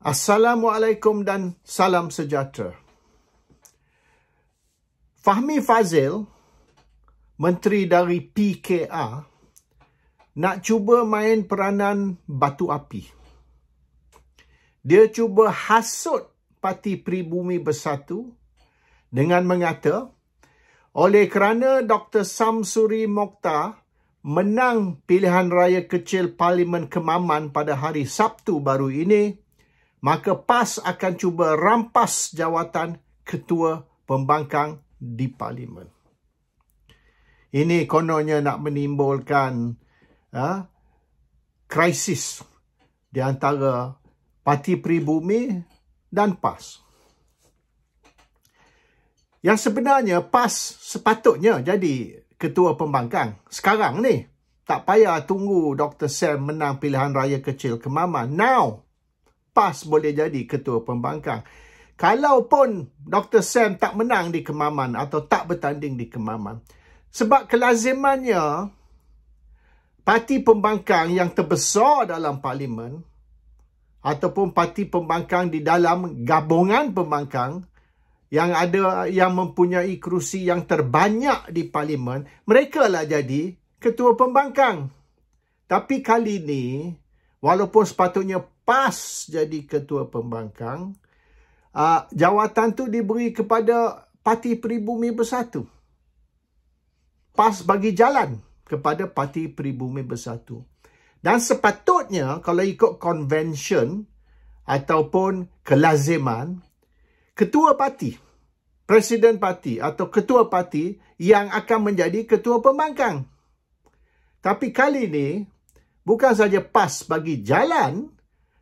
Assalamualaikum dan salam sejahtera. Fahmi Fadzil, Menteri dari PKR, nak cuba main peranan batu api. Dia cuba hasut Parti Pribumi Bersatu dengan mengata, oleh kerana Dr. Samsuri Mokhtar menang pilihan raya kecil Parlimen Kemaman pada hari Sabtu baru ini, maka PAS akan cuba rampas jawatan Ketua Pembangkang di Parlimen. Ini kononnya nak menimbulkan krisis di antara Parti Pribumi dan PAS. Yang sebenarnya PAS sepatutnya jadi Ketua Pembangkang. Sekarang ni, tak payah tunggu Dr. Sam menang pilihan raya kecil Kemaman. Now, PAS boleh jadi Ketua Pembangkang. Kalaupun Dr. Sam tak menang di Kemaman atau tak bertanding di Kemaman. Sebab kelazimannya, Parti Pembangkang yang terbesar dalam Parlimen ataupun Parti Pembangkang di dalam gabungan pembangkang yang mempunyai kerusi yang terbanyak di Parlimen, mereka lah jadi Ketua Pembangkang. Tapi kali ini, walaupun sepatutnya PAS jadi Ketua Pembangkang, jawatan tu diberi kepada Parti Pribumi Bersatu. PAS bagi jalan kepada Parti Pribumi Bersatu. Dan sepatutnya, kalau ikut convention ataupun kelaziman, Ketua Parti, Presiden Parti atau Ketua Parti yang akan menjadi Ketua Pembangkang. Tapi kali ini, bukan saja PAS bagi jalan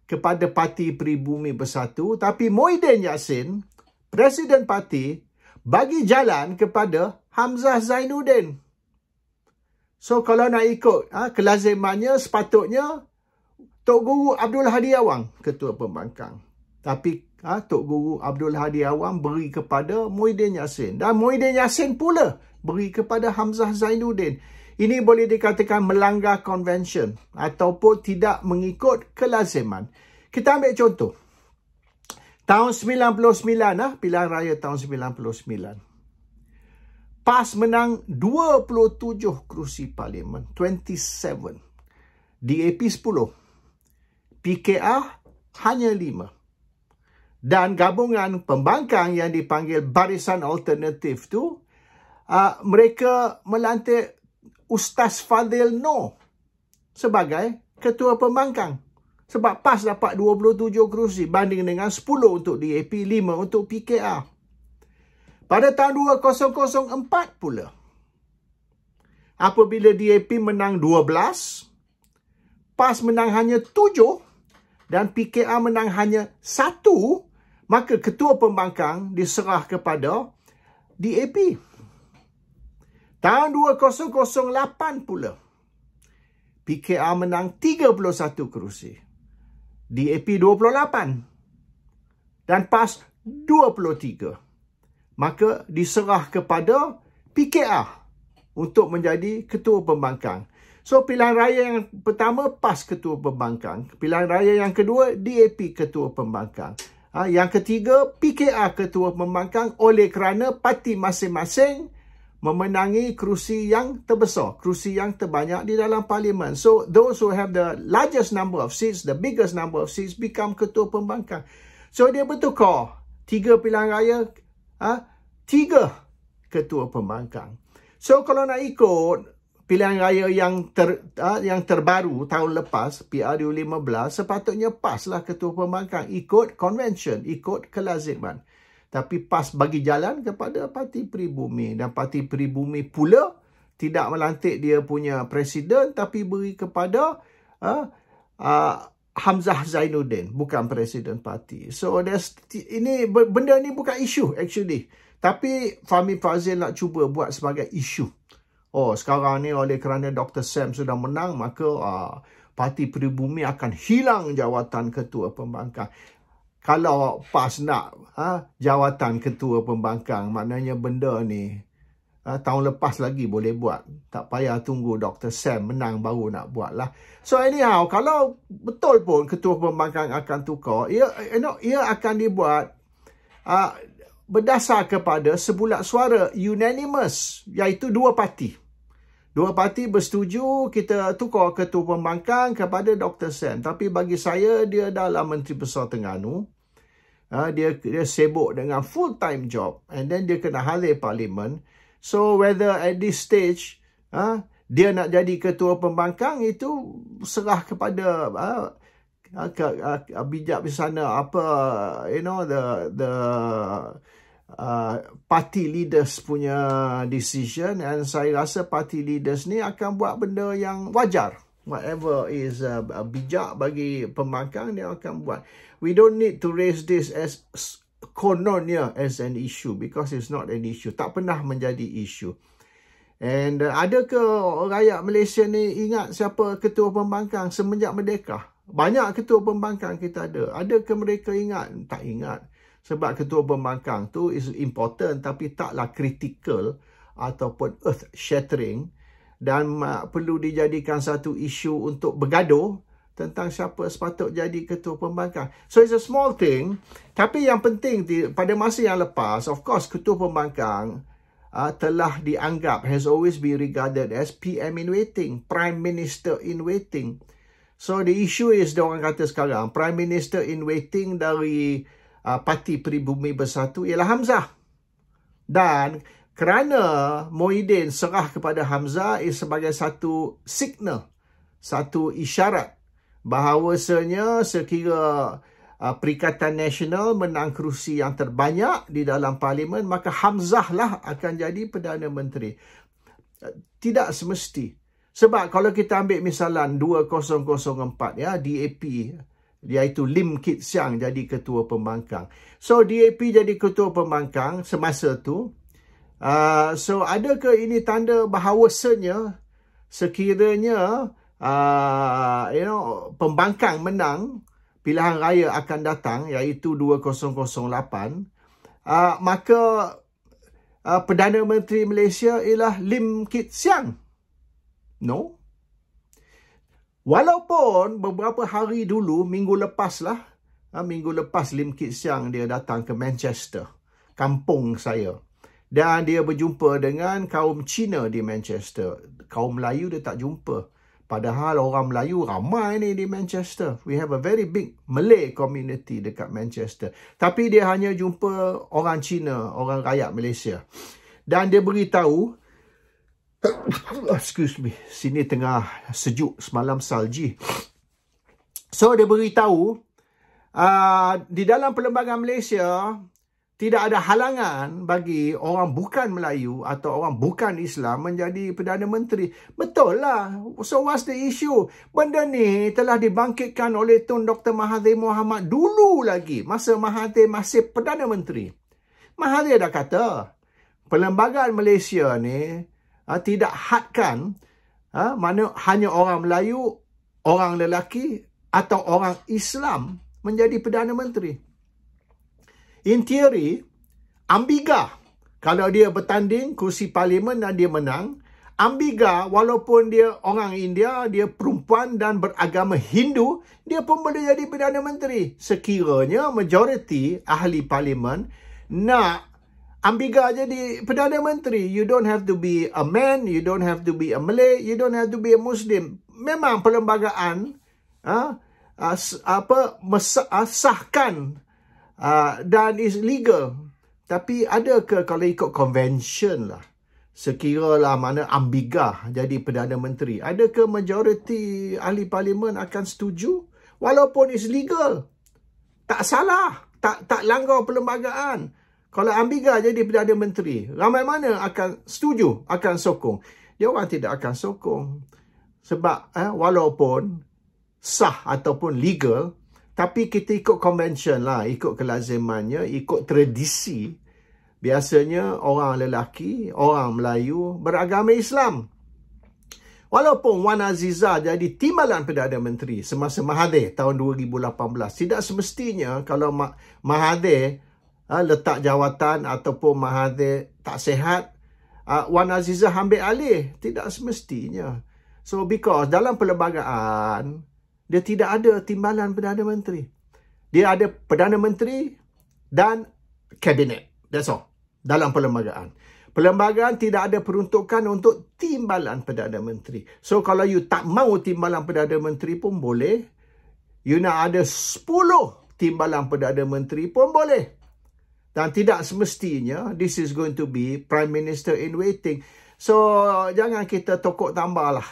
kepada Parti Pribumi Bersatu, tapi Muhyiddin Yassin, Presiden Parti, bagi jalan kepada Hamzah Zainuddin. So, kalau nak ikut kelazimannya, sepatutnya Tok Guru Abdul Hadi Awang, Ketua Pembangkang. Tapi Tok Guru Abdul Hadi Awang beri kepada Muhyiddin Yassin. Dan Muhyiddin Yassin pula beri kepada Hamzah Zainuddin. Ini boleh dikatakan melanggar convention ataupun tidak mengikut kelaziman. Kita ambil contoh. Tahun 99, pilihan raya tahun 99. PAS menang 27 kerusi Parlimen, 27. DAP 10. PKR hanya 5. Dan gabungan pembangkang yang dipanggil Barisan Alternatif tu, mereka melantik Ustaz Fadzil Noor sebagai Ketua Pembangkang. Sebab PAS dapat 27 kerusi banding dengan 10 untuk DAP, 5 untuk PKR. Pada tahun 2004 pula, apabila DAP menang 12, PAS menang hanya 7 dan PKR menang hanya 1, maka Ketua Pembangkang diserah kepada DAP. Tahun 2008 pula, PKR menang 31 kerusi. DAP 28. Dan PAS 23. Maka diserah kepada PKR untuk menjadi Ketua Pembangkang. So, pilihan raya yang pertama, PAS Ketua Pembangkang. Pilihan raya yang kedua, DAP Ketua Pembangkang. Yang ketiga, PKR Ketua Pembangkang oleh kerana parti masing-masing memenangi kerusi yang terbesar, kerusi yang terbanyak di dalam Parlimen. So, those who have the largest number of seats, the biggest number of seats, become Ketua Pembangkang. So, dia bertukar 3 pilihan raya, 3 Ketua Pembangkang. So, kalau nak ikut pilihan raya yang terbaru tahun lepas, PRU 15, sepatutnya PAS lah Ketua Pembangkang. Ikut convention, ikut kelaziman. Tapi PAS bagi jalan kepada Parti Pribumi. Dan Parti Pribumi pula tidak melantik dia punya presiden, tapi beri kepada Hamzah Zainuddin, bukan presiden parti. So, benda ni bukan isu actually. Tapi Fahmi Fadzil nak cuba buat sebagai isu. Oh, sekarang ni oleh kerana Dr. Sam sudah menang, maka Parti Pribumi akan hilang jawatan Ketua Pembangkang. Kalau PAS nak jawatan Ketua Pembangkang, maknanya benda ni tahun lepas lagi boleh buat. Tak payah tunggu Dr. Sam menang baru nak buat lah. So anyhow, kalau betul pun ketua pembangkang akan tukar, ia akan dibuat berdasar kepada sebulat suara unanimous, iaitu dua parti. Dua parti bersetuju kita tukar ketua pembangkang kepada Dr. Sam. Tapi bagi saya, dia dalam Menteri Besar Terengganu. Dia sibuk dengan full-time job. And then dia kena halir parlimen. So whether at this stage, dia nak jadi ketua pembangkang, itu serah kepada bijak bijaksana the party leaders punya decision. And saya rasa party leaders ni akan buat benda yang wajar. Whatever is bijak bagi pembangkang, dia akan buat. We don't need to raise this as kononnya as an issue, because it's not an issue. Tak pernah menjadi issue. And adakah rakyat Malaysia ni ingat siapa ketua pembangkang semenjak merdeka? Banyak ketua pembangkang kita ada. Adakah mereka ingat? Tak ingat. Sebab ketua pembangkang tu is important, tapi taklah critical ataupun earth shattering, dan perlu dijadikan satu isu untuk bergaduh tentang siapa sepatut jadi ketua pembangkang. So it's a small thing, tapi yang penting pada masa yang lepas, of course, ketua pembangkang telah dianggap, has always been regarded as PM in waiting, Prime Minister in waiting. So the issue is, dia orang kata sekarang, Prime Minister in waiting dari Parti Peribumi Bersatu ialah Hamzah. Dan kerana Muhyiddin serah kepada Hamzah sebagai satu signal, satu isyarat bahawasanya sekira Perikatan Nasional menang kerusi yang terbanyak di dalam parlimen, maka Hamzah lah akan jadi Perdana Menteri. Tidak semesti. Sebab kalau kita ambil misalan 2004, DAP, iaitu Lim Kit Siang jadi ketua pembangkang. So DAP jadi ketua pembangkang semasa tu. So adakah ini tanda bahawasanya sekiranya pembangkang menang, pilihan raya akan datang, iaitu 2008, maka Perdana Menteri Malaysia ialah Lim Kit Siang? No. Walaupun beberapa hari dulu, minggu lepas Lim Kit Siang dia datang ke Manchester, kampung saya. Dan dia berjumpa dengan kaum Cina di Manchester. Kaum Melayu dia tak jumpa. Padahal orang Melayu ramai ni di Manchester. We have a very big Malay community dekat Manchester. Tapi dia hanya jumpa orang Cina, orang rakyat Malaysia. Dan dia beritahu, excuse me, sini tengah sejuk, semalam salji. So dia beritahu, di dalam perlembagaan Malaysia tidak ada halangan bagi orang bukan Melayu atau orang bukan Islam menjadi Perdana Menteri. Betul lah. So what's the issue? Benda ni telah dibangkitkan oleh Tun Dr. Mahathir Mohamad dulu lagi, masa Mahathir masih Perdana Menteri. Mahathir dah kata, perlembagaan Malaysia ni tidak hadkan mana hanya orang Melayu, orang lelaki atau orang Islam menjadi Perdana Menteri. In theory, Ambiga, kalau dia bertanding kursi parlimen dan dia menang, Ambiga walaupun dia orang India, dia perempuan dan beragama Hindu, dia pun boleh jadi Perdana Menteri. Sekiranya majoriti ahli parlimen nak Ambiga jadi Perdana Menteri. You don't have to be a man, you don't have to be a Malay, you don't have to be a Muslim. Memang perlembagaan sahkan dan is legal. Tapi adakah kalau ikut convention lah, sekiralah mana Ambiga jadi Perdana Menteri, adakah majoriti ahli parlimen akan setuju? Walaupun is legal, tak salah, tak langgar perlembagaan. Kalau Ambiga jadi Perdana Menteri, ramai mana akan setuju, akan sokong? Dia orang tidak akan sokong. Sebab walaupun sah ataupun legal, tapi kita ikut convention lah, ikut kelazimannya, ikut tradisi. Biasanya orang lelaki, orang Melayu beragama Islam. Walaupun Wan Azizah jadi timbalan Perdana Menteri semasa Mahathir tahun 2018, tidak semestinya kalau Mahathir letak jawatan ataupun Mahathir tak sihat, Wan Azizah ambil alih. Tidak semestinya. So, because dalam perlembagaan, dia tidak ada timbalan Perdana Menteri. Dia ada Perdana Menteri dan Kabinet. That's all. Dalam perlembagaan. Perlembagaan tidak ada peruntukan untuk timbalan Perdana Menteri. So, kalau you tak mau timbalan Perdana Menteri pun boleh. You nak ada 10 timbalan Perdana Menteri pun boleh. Dan tidak semestinya, this is going to be Prime Minister in waiting. So, jangan kita tokok tambah lah.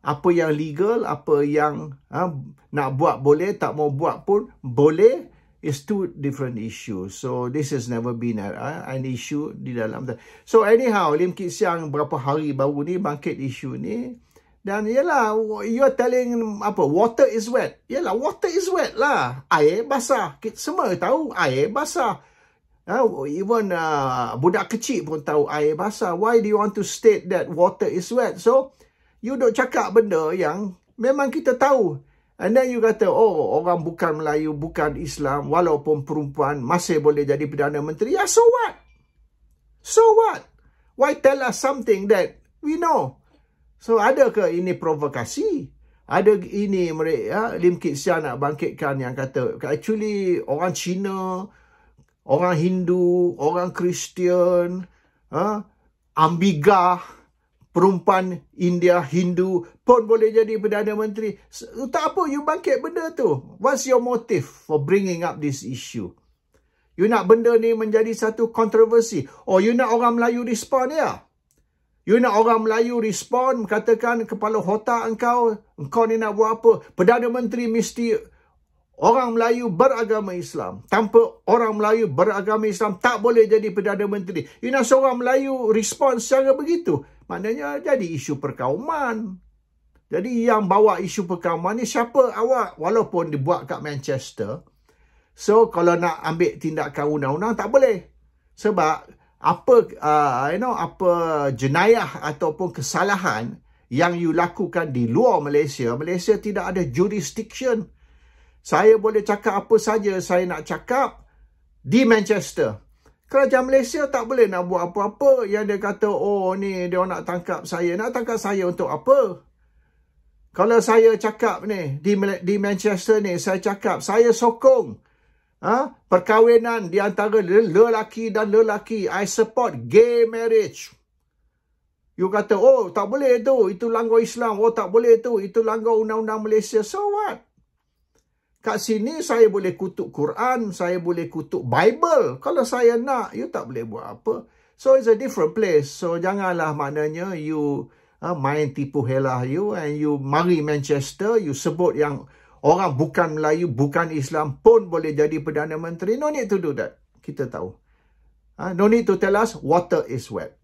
Apa yang legal, apa yang nak buat boleh, tak mau buat pun boleh. It's two different issues. So, this has never been an issue di dalam. So, anyhow, Lim Kit Siang berapa hari baru ni bangkit isu ni. Dan yalah, you're telling water is wet. Yalah, water is wet lah. Air basah. Kita semua tahu air basah. Even budak kecil pun tahu air basah. Why do you want to state that water is wet? So, you duk cakap benda yang memang kita tahu. And then you kata, oh, orang bukan Melayu, bukan Islam, walaupun perempuan masih boleh jadi Perdana Menteri. Ya, so what? So what? Why tell us something that we know? So, ada ke ini provokasi? Ada ini mereka, Lim Kit Siang nak bangkitkan yang kata, actually, orang Cina, orang Hindu, orang Kristian, ambigah, perempuan India, Hindu pun boleh jadi Perdana Menteri. Tak apa, you bangkit benda tu. What's your motive for bringing up this issue? You nak benda ni menjadi satu kontroversi. Or you nak orang Melayu respond ya? You nak orang Melayu respond, katakan kepala otak engkau ni nak buat apa? Perdana Menteri mesti orang Melayu beragama Islam. Tanpa orang Melayu beragama Islam, tak boleh jadi Perdana Menteri. You nak seorang Melayu respon secara begitu. Maknanya jadi isu perkauman. Jadi yang bawa isu perkauman ni siapa? Awak. Walaupun dibuat kat Manchester. So kalau nak ambil tindakan undang-undang tak boleh. Sebab apa apa jenayah ataupun kesalahan yang you lakukan di luar Malaysia, Malaysia tidak ada jurisdiction. Saya boleh cakap apa saja saya nak cakap di Manchester. Kerajaan Malaysia tak boleh nak buat apa-apa yang dia kata, oh ni dia nak tangkap saya. Nak tangkap saya untuk apa? Kalau saya cakap ni, di Manchester ni, saya cakap, saya sokong perkahwinan di antara lelaki dan lelaki. I support gay marriage. You kata, oh tak boleh tu, itu langgar Islam. Oh tak boleh tu, itu langgar undang-undang Malaysia. So what? Kat sini saya boleh kutuk Quran, saya boleh kutuk Bible. Kalau saya nak, you tak boleh buat apa. So it's a different place. So janganlah maknanya you main tipu helah you and you mari Manchester, you sebut yang orang bukan Melayu, bukan Islam pun boleh jadi Perdana Menteri. No need to do that. Kita tahu. No need to tell us water is wet.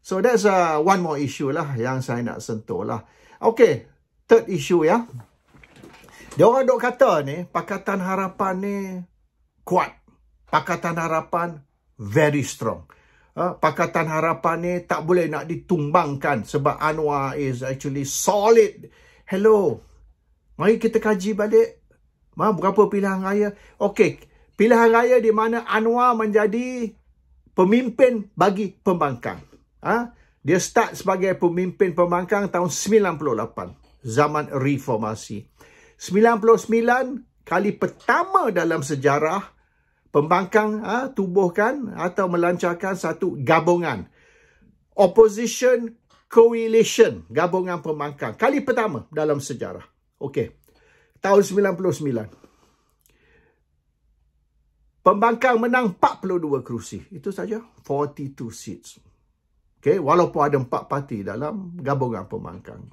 So that's one more issue lah yang saya nak sentuh lah. Okay, third issue ya. Dia orang duk kata ni, Pakatan Harapan ni kuat. Pakatan Harapan very strong. Pakatan Harapan ni tak boleh nak ditumbangkan sebab Anwar is actually solid. Hello. Mari kita kaji balik. Berapa pilihan raya? Okey, pilihan raya di mana Anwar menjadi pemimpin bagi pembangkang. Dia start sebagai pemimpin pembangkang tahun 98. Zaman reformasi. 99 kali pertama dalam sejarah pembangkang tubuhkan atau melancarkan satu gabungan. Opposition Coalition. Gabungan pembangkang. Kali pertama dalam sejarah. Okey. Tahun 99. Pembangkang menang 42 kerusi. Itu saja. 42 seats. Okey. Walaupun ada 4 parti dalam gabungan pembangkang.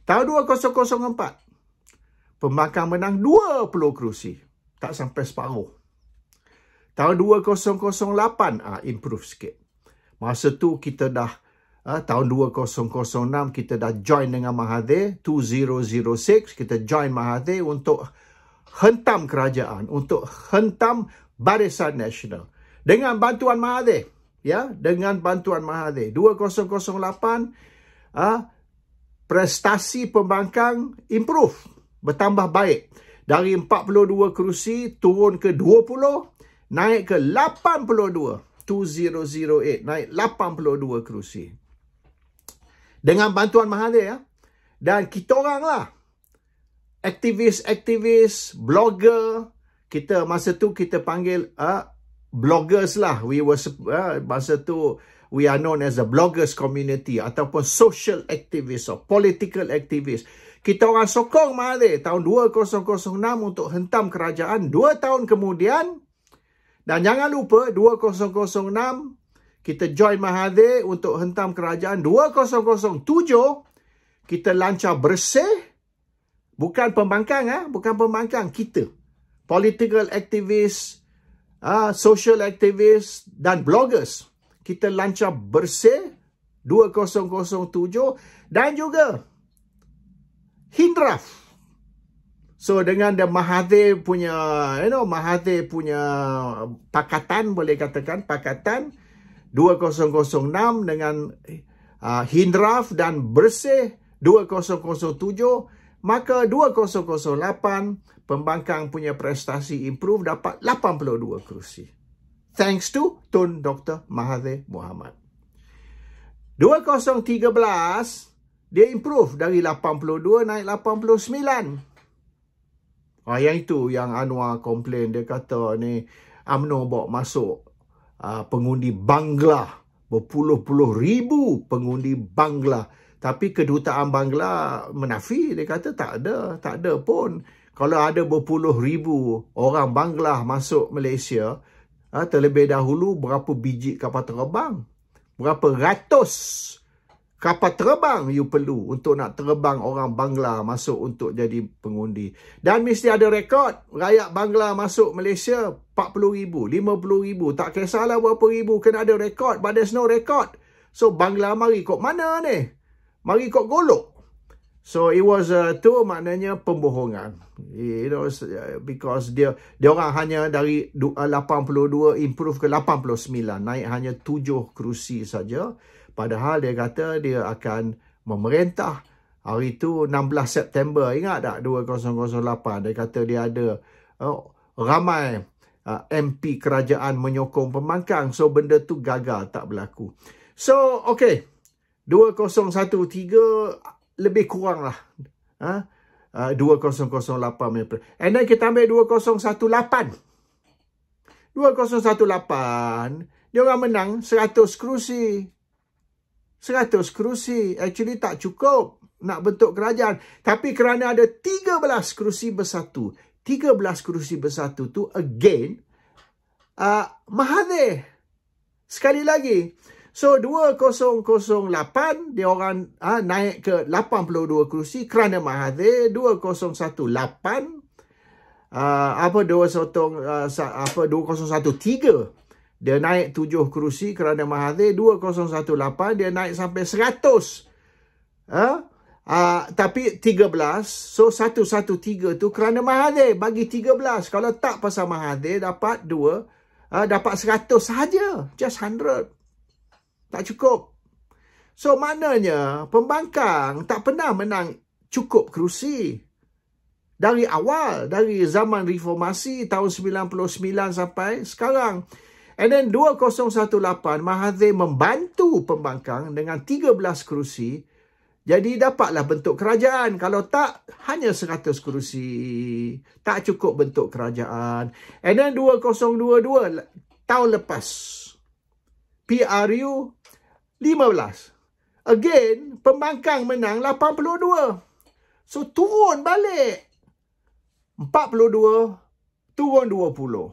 Tahun 2004. Pembangkang menang 20 kerusi. Tak sampai separuh. Tahun 2008, improve sikit. Masa tu kita dah, tahun 2006, kita dah join dengan Mahathir. 2006, kita join Mahathir untuk hentam kerajaan. Untuk hentam Barisan Nasional. Dengan bantuan Mahathir. Ya, dengan bantuan Mahathir. 2008, prestasi pembangkang improve. Bertambah baik. Dari 42 kerusi turun ke 20, naik ke 82. 2008, naik 82 kerusi. Dengan bantuan Mahathir, ya. Dan kita orang lah, aktivis-aktivis, blogger, kita masa tu kita panggil bloggers lah. Masa tu we are known as the bloggers community ataupun social activist or political activist. Kita orang sokong Mahathir tahun 2006 untuk hentam kerajaan. 2 tahun kemudian, dan jangan lupa 2006 kita join Mahathir untuk hentam kerajaan. 2007 kita lancar bersih. Bukan pembangkang, bukan pembangkang, kita. Political activist, social activist dan bloggers. Kita lancar bersih 2007 dan juga Hindraf. So dengan the Mahathir punya, Mahathir punya pakatan, boleh katakan pakatan 2006 dengan Hindraf dan bersih 2007, maka 2008 pembangkang punya prestasi improve, dapat 82 kerusi. Thanks to Tun Dr. Mahathir Mohamad. 2013 dia improve dari 82 naik 89. Yang itu yang Anwar komplain, dia kata ni UMNO bawa masuk pengundi Bangla, berpuluh-puluh ribu pengundi Bangla. Tapi kedutaan Bangla menafi, dia kata tak ada pun. Kalau ada berpuluh ribu orang Bangla masuk Malaysia, terlebih dahulu berapa biji kapal terbang? Berapa ratus kapal terbang you perlu untuk nak terbang orang Bangla masuk untuk jadi pengundi. Dan mesti ada rekod. Rakyat Bangla masuk Malaysia 40,000, 50,000. Tak kisahlah berapa ribu, kena ada rekod. But there's no record. So Bangla mari kok mana ni? Mari kok golok. So it was tu maknanya pembohongan. Because dia orang hanya dari 82 improve ke 89, naik hanya 7 kerusi saja. Padahal dia kata dia akan memerintah. Hari itu 16 September, ingat tak 2008, dia kata dia ada ramai MP kerajaan menyokong pembangkang. So benda tu gagal, tak berlaku. So okay, 2013 lebih kurang lah 2008. And then kita ambil 2018. 2018 dia orang menang 100 kerusi. 100 kerusi. Actually tak cukup nak bentuk kerajaan. Tapi kerana ada 13 kerusi bersatu. 13 kerusi bersatu tu again Mahathir. Sekali lagi. So 2008 dia orang naik ke 82 kerusi kerana Mahathir. 2013 dia naik 7 kerusi kerana Mahathir. 2018 dia naik sampai 100. Tapi 13. So 113 tu kerana Mahathir bagi 13. Kalau tak pasal Mahathir dapat 2, dapat 100 sahaja. Just 100. Tak cukup. So maknanya pembangkang tak pernah menang cukup kerusi. Dari awal, dari zaman reformasi tahun 99 sampai sekarang. And then 2018 Mahathir membantu pembangkang dengan 13 kerusi. Jadi dapatlah bentuk kerajaan. Kalau tak, hanya 100 kerusi. Tak cukup bentuk kerajaan. And then 2022 tahun lepas, PRU 15. Again, pembangkang menang 82. So, turun balik. 42, turun 20.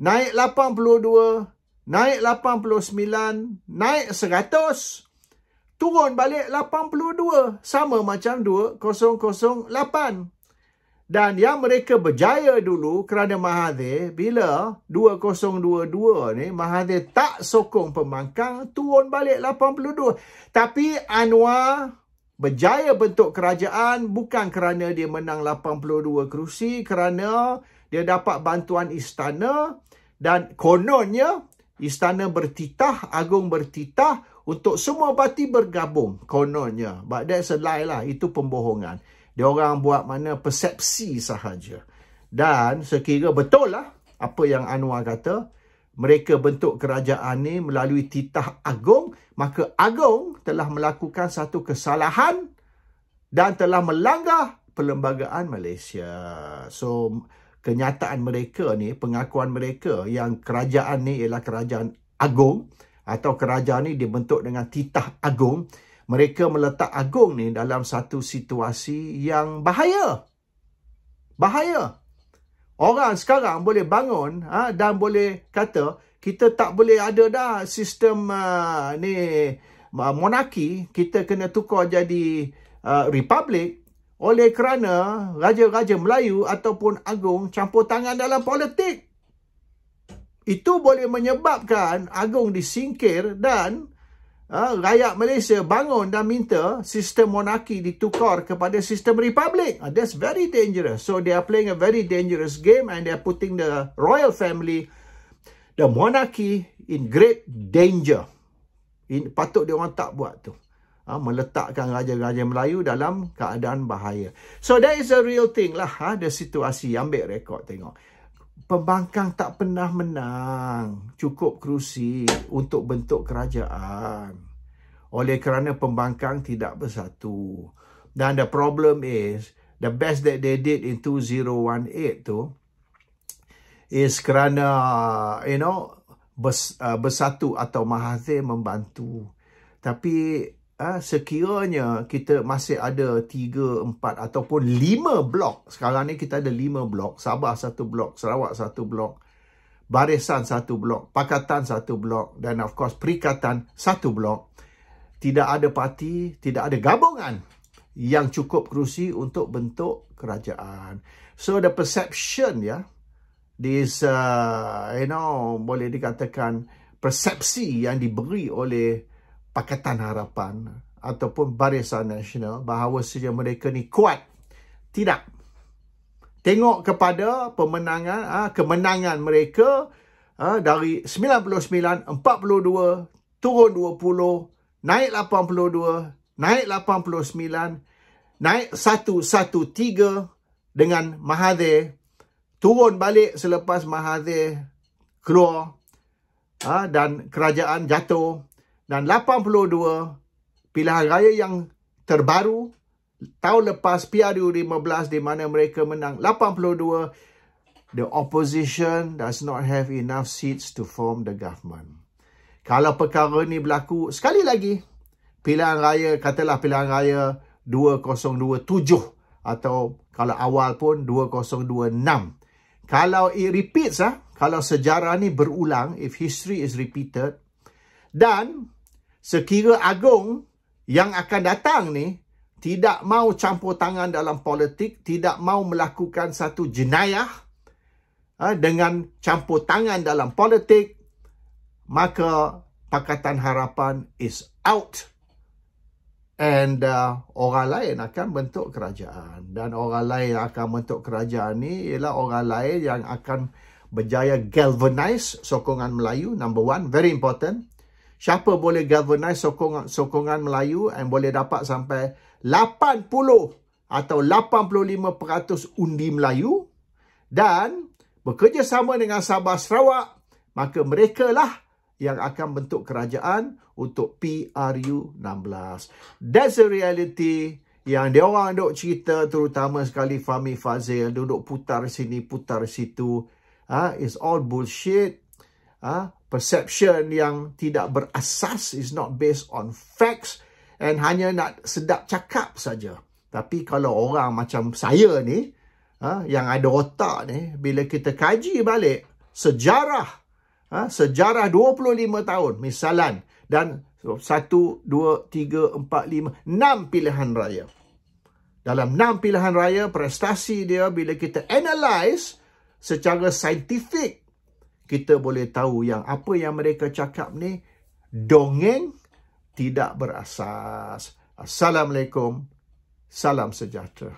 Naik 82, naik 89, naik 100. Turun balik 82. Sama macam 2008. Dan yang mereka berjaya dulu kerana Mahathir, bila 2022 ni, Mahathir tak sokong pembangkang, turun balik 82. Tapi Anwar berjaya bentuk kerajaan bukan kerana dia menang 82 kerusi, kerana dia dapat bantuan istana dan kononnya istana bertitah, agung bertitah untuk semua parti bergabung. Kononnya. But that's a lie lah. Itu pembohongan. Dia orang buat mana persepsi sahaja. Dan sekira betul lah apa yang Anwar kata, mereka bentuk kerajaan ni melalui titah agung, maka agung telah melakukan satu kesalahan dan telah melanggar perlembagaan Malaysia. So, kenyataan mereka ni, pengakuan mereka yang kerajaan ni ialah kerajaan agung atau kerajaan ni dibentuk dengan titah agung, mereka meletak agung ni dalam satu situasi yang bahaya. Bahaya. Orang sekarang boleh bangun dan boleh kata, kita tak boleh ada dah sistem monarki, kita kena tukar jadi republik oleh kerana raja-raja Melayu ataupun agung campur tangan dalam politik. Itu boleh menyebabkan agung disingkir dan rakyat Malaysia bangun dan minta sistem monarki ditukar kepada sistem republik. That's very dangerous. So they are playing a very dangerous game and they are putting the royal family, the monarchy in great danger. Patut dia orang tak buat tu. Meletakkan raja-raja Melayu dalam keadaan bahaya. So that is a real thing lah. The situasi. Ambil rekod tengok. Pembangkang tak pernah menang cukup kerusi untuk bentuk kerajaan. Oleh kerana pembangkang tidak bersatu. Dan the problem is, the best that they did in 2018 tu, is kerana, bersatu atau Mahathir membantu. Tapi sekiranya kita masih ada 3, 4 ataupun 5 blok. Sekarang ni kita ada 5 blok. Sabah 1 blok, Sarawak 1 blok, Barisan 1 blok, Pakatan 1 blok dan of course Perikatan 1 blok. Tidak ada parti, tidak ada gabungan yang cukup kerusi untuk bentuk kerajaan. So the perception this boleh dikatakan persepsi yang diberi oleh Pakatan Harapan ataupun Barisan Nasional bahawa saja mereka ni kuat. Tidak. Tengok kepada kemenangan mereka dari 99, 42, turun 20, naik 82, naik 89, naik 113 dengan Mahathir, turun balik selepas Mahathir keluar dan kerajaan jatuh. Dan 82, pilihan raya yang terbaru, tahun lepas PRU15 di mana mereka menang 82, the opposition does not have enough seats to form the government. Kalau perkara ni berlaku, sekali lagi, pilihan raya, katalah pilihan raya 2027 atau kalau awal pun 2026. Kalau it repeats, kalau sejarah ni berulang, if history is repeated, dan sekira agung yang akan datang ni tidak mau campur tangan dalam politik, tidak mau melakukan satu jenayah dengan campur tangan dalam politik, maka Pakatan Harapan is out. And orang lain akan bentuk kerajaan. Dan orang lain yang akan bentuk kerajaan ni ialah orang lain yang akan berjaya galvanize sokongan Melayu, number one, very important. Siapa boleh galvanize sokongan Melayu dan boleh dapat sampai 80 atau 85% undi Melayu dan bekerjasama dengan Sabah Sarawak, maka mereka lah yang akan bentuk kerajaan untuk PRU16. That's a reality yang dia orang duk cerita, terutama sekali Fahmi Fadzil, duduk putar sini, putar situ. It's all bullshit. Perception yang tidak berasas, is not based on facts and hanya nak sedap cakap saja. Tapi kalau orang macam saya ni, yang ada otak ni, bila kita kaji balik sejarah, sejarah 25 tahun misalan, dan 1, 2, 3, 4, 5, 6 pilihan raya. Dalam 6 pilihan raya, prestasi dia bila kita analyse secara saintifik, kita boleh tahu yang apa yang mereka cakap ni dongeng, tidak berasas. Assalamualaikum. Salam sejahtera.